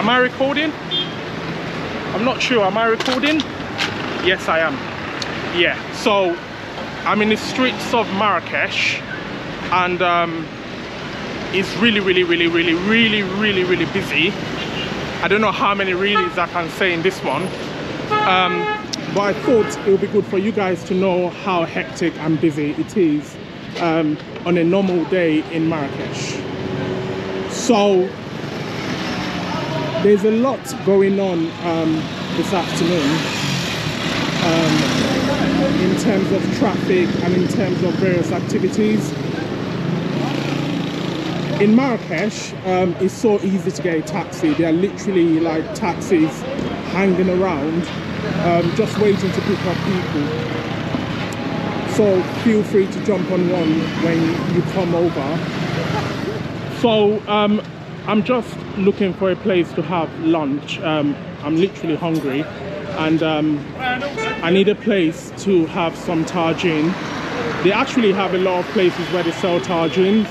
Am I recording? I'm not sure. Am I recording? Yes, I am. Yeah. So I'm in the streets of Marrakesh, and it's really busy. I don't know how many reallys I can say in this one, but I thought it would be good for you guys to know how hectic and busy it is on a normal day in Marrakesh. So there's a lot going on this afternoon in terms of traffic and in terms of various activities. In Marrakesh, it's so easy to get a taxi. There are literally like taxis hanging around, just waiting to pick up people. So feel free to jump on one when you come over. So I'm just looking for a place to have lunch. I'm literally hungry, and I need a place to have some tagine. They actually have a lot of places where they sell tagines.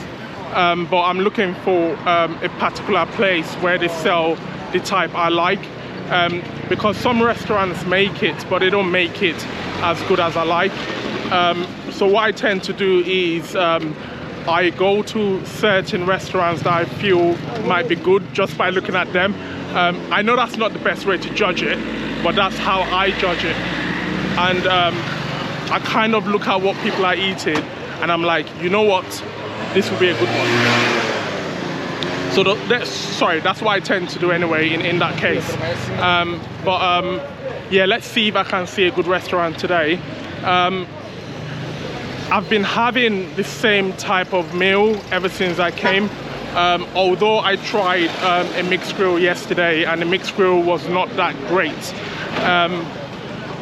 But I'm looking for a particular place where they sell the type I like, because some restaurants make it, but they don't make it as good as I like. So what I tend to do is I go to certain restaurants that I feel might be good just by looking at them. I know that's not the best way to judge it, but that's how I judge it. And I kind of look at what people are eating, and I'm like, you know what? This will be a good one. So that's what I tend to do anyway in that case. Yeah, let's see if I can see a good restaurant today. I've been having the same type of meal ever since I came. Although I tried a mixed grill yesterday, and the mixed grill was not that great.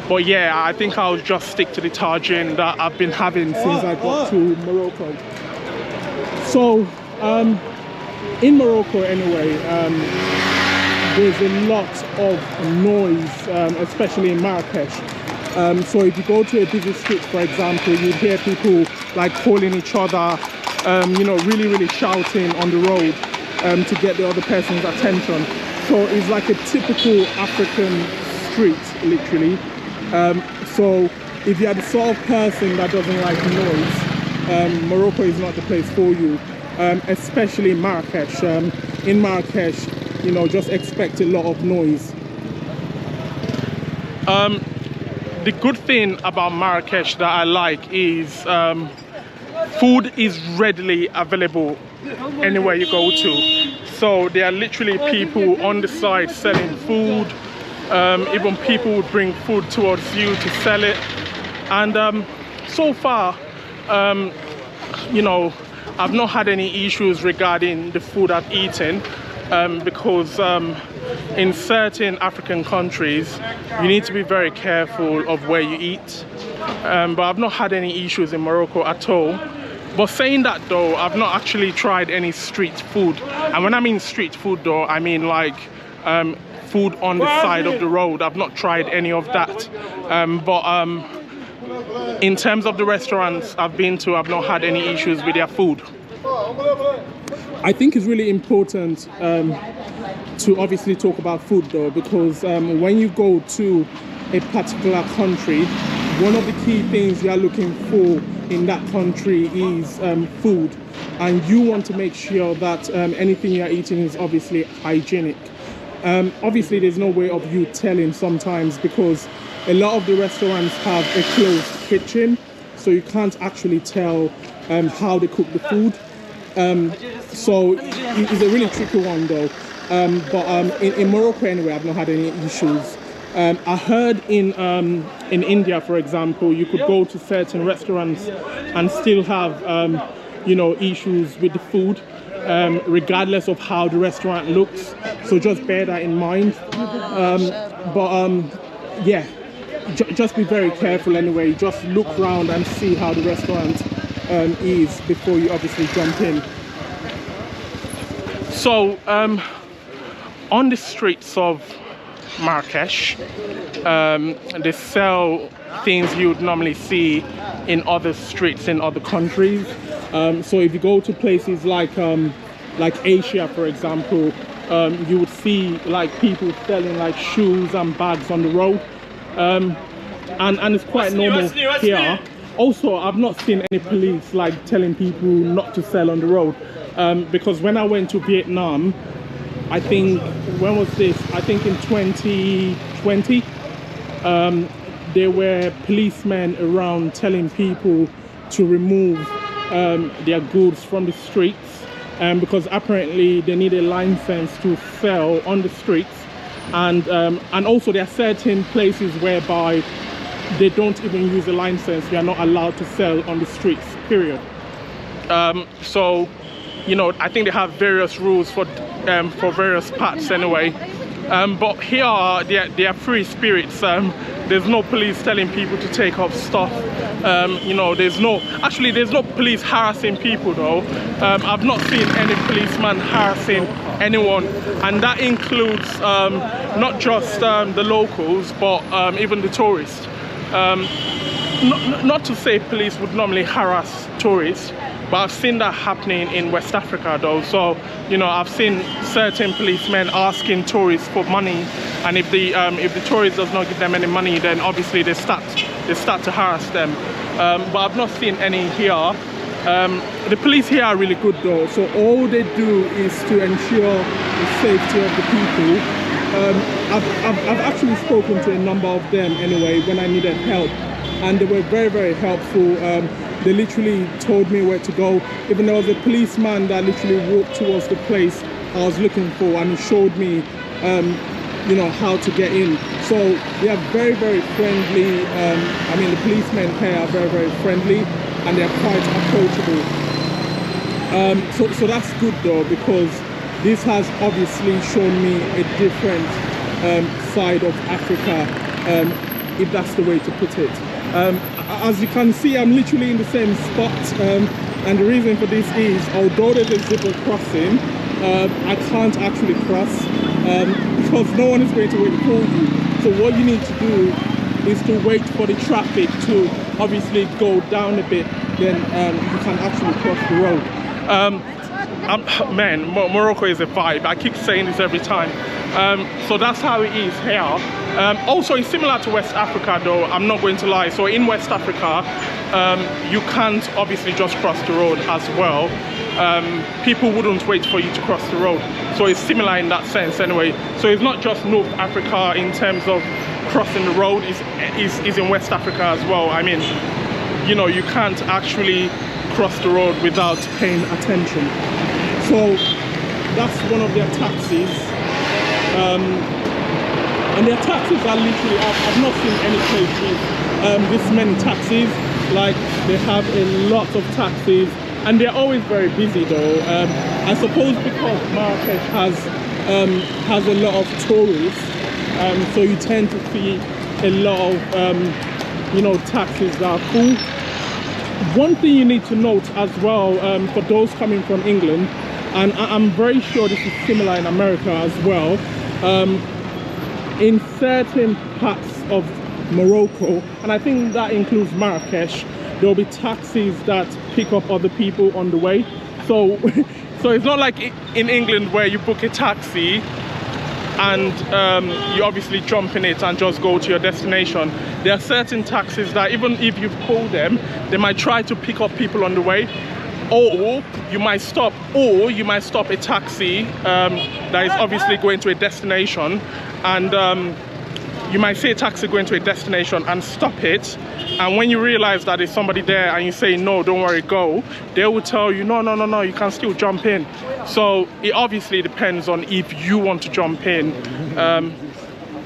But yeah, I think I'll just stick to the tagine that I've been having since I got to Morocco. So in Morocco anyway, there's a lot of noise, especially in Marrakesh. So if you go to a busy street, for example, you hear people like calling each other, you know, really shouting on the road to get the other person's attention. So it's like a typical African street, literally. So if you're the sort of person that doesn't like noise, Morocco is not the place for you, especially in Marrakesh. In Marrakesh, you know, just expect a lot of noise. The good thing about Marrakesh that I like is food is readily available anywhere you go to. So there are literally people on the side selling food. Even people would bring food towards you to sell it. And so far, you know, I've not had any issues regarding the food I've eaten, because in certain African countries you need to be very careful of where you eat, but I've not had any issues in Morocco at all. But saying that though, I've not actually tried any street food, and when I mean street food though, I mean like food on the side of the road. I've not tried any of that, but in terms of the restaurants I've been to, I've not had any issues with their food. I think it's really important to obviously talk about food though, because when you go to a particular country, one of the key things you are looking for in that country is food, and you want to make sure that anything you are eating is obviously hygienic. Obviously there's no way of you telling sometimes, because a lot of the restaurants have a closed kitchen, so you can't actually tell how they cook the food. So it's a really tricky one though. But in Morocco anyway, I've not had any issues. I heard in India, for example, you could go to certain restaurants and still have you know, issues with the food, regardless of how the restaurant looks. So just bear that in mind. Yeah, just be very careful anyway. Just look around and see how the restaurant is before you obviously jump in. So on the streets of Marrakesh, they sell things you would normally see in other streets in other countries. So if you go to places like Asia, for example, you would see like people selling like shoes and bags on the road, and it's quite normal here. Also, I've not seen any police like telling people not to sell on the road, because when I went to Vietnam, I think, when was this? I think in 2020, there were policemen around telling people to remove their goods from the streets, because apparently they need a license to sell on the streets, and also there are certain places whereby they don't even use a license. They are not allowed to sell on the streets, period. So, you know, I think they have various rules for various parts anyway. But here they are free spirits. There's no police telling people to take off stuff. You know, there's no police harassing people though. I've not seen any policeman harassing anyone, and that includes not just the locals, but even the tourists. Not to say police would normally harass tourists, but I've seen that happening in West Africa though. So, you know, I've seen certain policemen asking tourists for money, and if the tourist does not give them any money, then obviously they start to harass them. But I've not seen any here. The police here are really good though, so all they do is to ensure the safety of the people. I've actually spoken to a number of them anyway when I needed help, and they were very, very helpful. They literally told me where to go. Even there was a policeman that literally walked towards the place I was looking for, and he showed me you know, how to get in. So they are very, very friendly. I mean, the policemen here are very, very friendly, and they're quite approachable. So that's good though, because this has obviously shown me a different side of Africa, if that's the way to put it. As you can see, I'm literally in the same spot, and the reason for this is, although there's a zebra crossing, I can't actually cross because no one is going to wait for you. So what you need to do is to wait for the traffic to obviously go down a bit, then you can actually cross the road. Man, Morocco is a vibe. I keep saying this every time. So that's how it is here. Also, it's similar to West Africa though, I'm not going to lie. So in West Africa, you can't obviously just cross the road as well. People wouldn't wait for you to cross the road. So it's similar in that sense anyway. So it's not just North Africa in terms of crossing the road, is in West Africa as well. I mean, you know, you can't actually cross the road without paying attention. So that's one of their taxis. And their taxis are literally, I've not seen any place with this many taxis. Like, they have a lot of taxis, and they're always very busy though. I suppose because Marrakech has a lot of tourists, so you tend to see a lot of you know, taxis that are full. One thing you need to note as well, for those coming from England, and I'm very sure this is similar in America as well, in certain parts of Morocco, and I think that includes Marrakesh, there will be taxis that pick up other people on the way. So so it's not like in England where you book a taxi and you obviously jump in it and just go to your destination. There are certain taxis that even if you call them, they might try to pick up people on the way, or you might stop a taxi that is obviously going to a destination, and you might see a taxi going to a destination and stop it, and when you realize that there's somebody there and you say no, don't worry, go, they will tell you no, you can still jump in. So it obviously depends on if you want to jump in.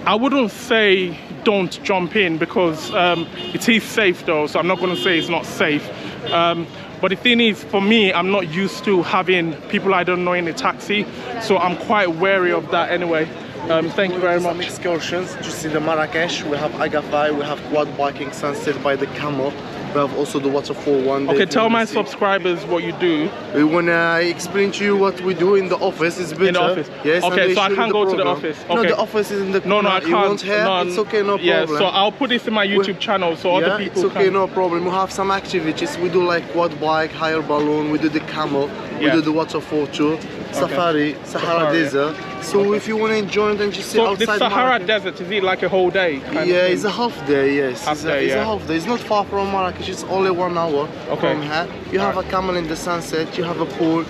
I wouldn't say don't jump in, because it is safe though, so I'm not going to say it's not safe. But the thing is, for me, I'm not used to having people I don't know in a taxi, so I'm quite wary of that anyway. Thank you very much. Some excursions just in the Marrakech. We have Agadir, we have quad biking, sunset by the camel. We have also the waterfall one. Okay, tell my subscribers what you do. We want to explain to you what we do in the office. It's better. In the office? Yes. Okay, so I can't go to the office. Okay. No, the office is in the corner. No, I can't. You want here? No, it's okay, no problem. Yeah, so I'll put this in my YouTube channel so other people it's okay, can. No problem. We have some activities. We do like quad bike, higher balloon. We do the camel. We do the waterfall too. safari, Sahara Desert. So if you want to enjoy it and just sit outside the Sahara Marrakech, Desert, is it like a whole day? Yeah, it's a half day, yes. Half day, it's a half day. It's not far from Marrakech, it's only 1 hour from here. You have a camel in the sunset, you have a pool,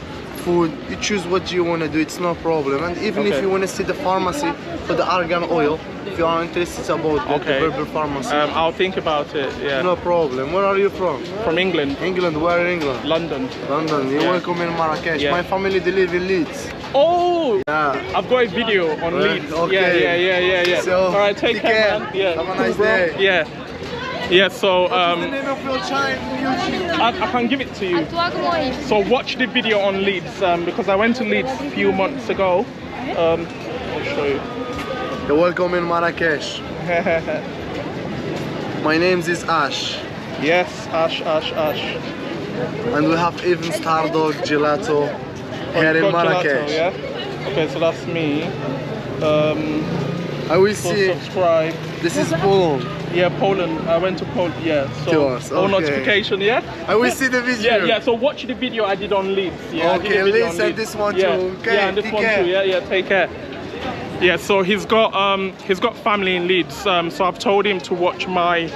food, you choose what you want to do, it's no problem. And even if you want to see the pharmacy for the argan oil, if you are interested about the Berber pharmacy. I'll think about it, yeah. No problem. Where are you from? From England. England, where in England? London. London, you're welcome in Marrakech. My family, they live in Leeds. Oh! Yeah. I've got a video on Leeds. Okay. Yeah. So, all right, take care, man. Yeah. Have a nice day. Yeah. Yeah, so what's the name of your channel? I can give it to you. So watch the video on Leeds because I went to Leeds a few months ago. I'll show you. You're welcome in Marrakech. My name is Ash. Yes, Ash. And we have even Stardog Gelato here in Marrakech. Gelato, yeah? Okay, so that's me. I will see. Subscribe. This is Poland. Yeah, Poland. I went to Poland. Yeah. So all notification. Yeah. I will see the video. Yeah. So watch the video I did on Leeds. Yeah. Okay, Leeds and this one too. Okay. Yeah, and this one too. Yeah. Take care. Yeah. So he's got family in Leeds. So I've told him to watch my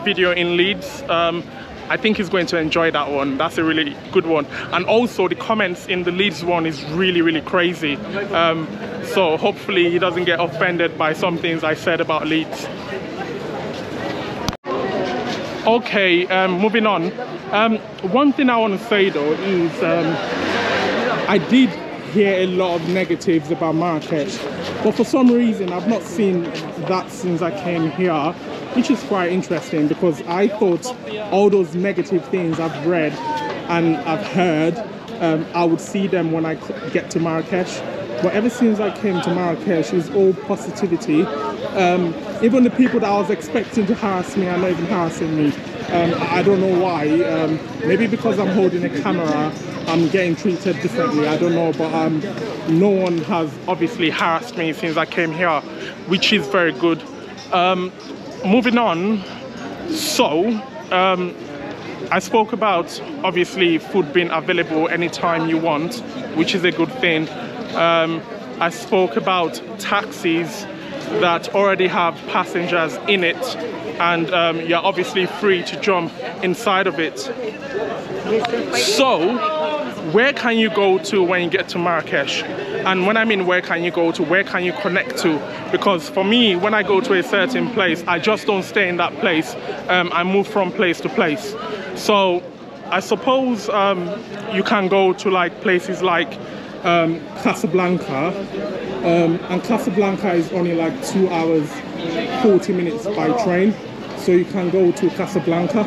video in Leeds. I think he's going to enjoy that one. That's a really good one. And also the comments in the Leeds one is really crazy. So hopefully he doesn't get offended by some things I said about Leeds. Okay, moving on. One thing I want to say though is I did hear a lot of negatives about Marrakech, but for some reason I've not seen that since I came here, which is quite interesting because I thought all those negative things I've read and I've heard, I would see them when I get to Marrakech. But ever since I came to Marrakech, it's all positivity. Even the people that I was expecting to harass me are not even harassing me. I don't know why. Maybe because I'm holding a camera, I'm getting treated differently. I don't know, but no one has obviously harassed me since I came here, which is very good. Moving on, so I spoke about obviously food being available anytime you want, which is a good thing. I spoke about taxis that already have passengers in it, and you're obviously free to jump inside of it. So where can you go to when you get to Marrakech? And when I mean where can you go to, where can you connect to? Because for me, when I go to a certain place, I just don't stay in that place. I move from place to place. So I suppose you can go to like places like Casablanca, and Casablanca is only like 2 hours 40 minutes by train, so you can go to Casablanca.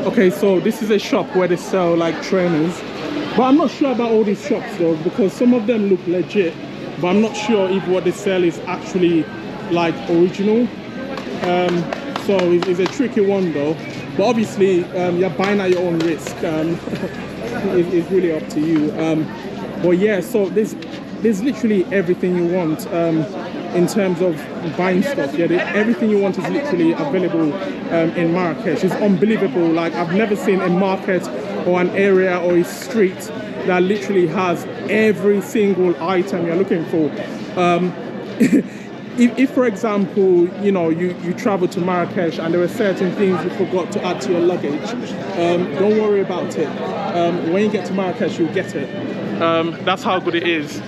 Okay, so this is a shop where they sell like trainers, but I'm not sure about all these shops though, because some of them look legit, but I'm not sure if what they sell is actually like original. So it's a tricky one though, but obviously you're buying at your own risk. It's really up to you. But yeah, so there's literally everything you want in terms of buying stuff. Yeah, everything you want is literally available in Marrakech. It's unbelievable. Like I've never seen a market or an area or a street that literally has every single item you're looking for. If for example, you know, you travel to Marrakech and there are certain things you forgot to add to your luggage, don't worry about it. When you get to Marrakech, you'll get it. That's how good it is.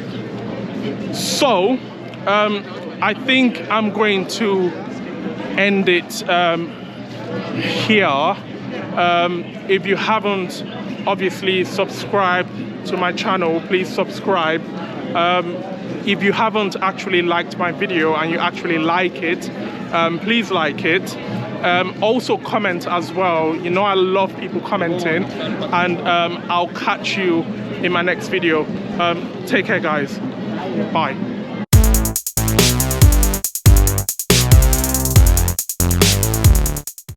So I think I'm going to end it here. If you haven't obviously subscribed to my channel, please subscribe. If you haven't actually liked my video and you actually like it, please like it. Also comment as well. You know, I love people commenting, and I'll catch you in my next video. Take care guys. Bye.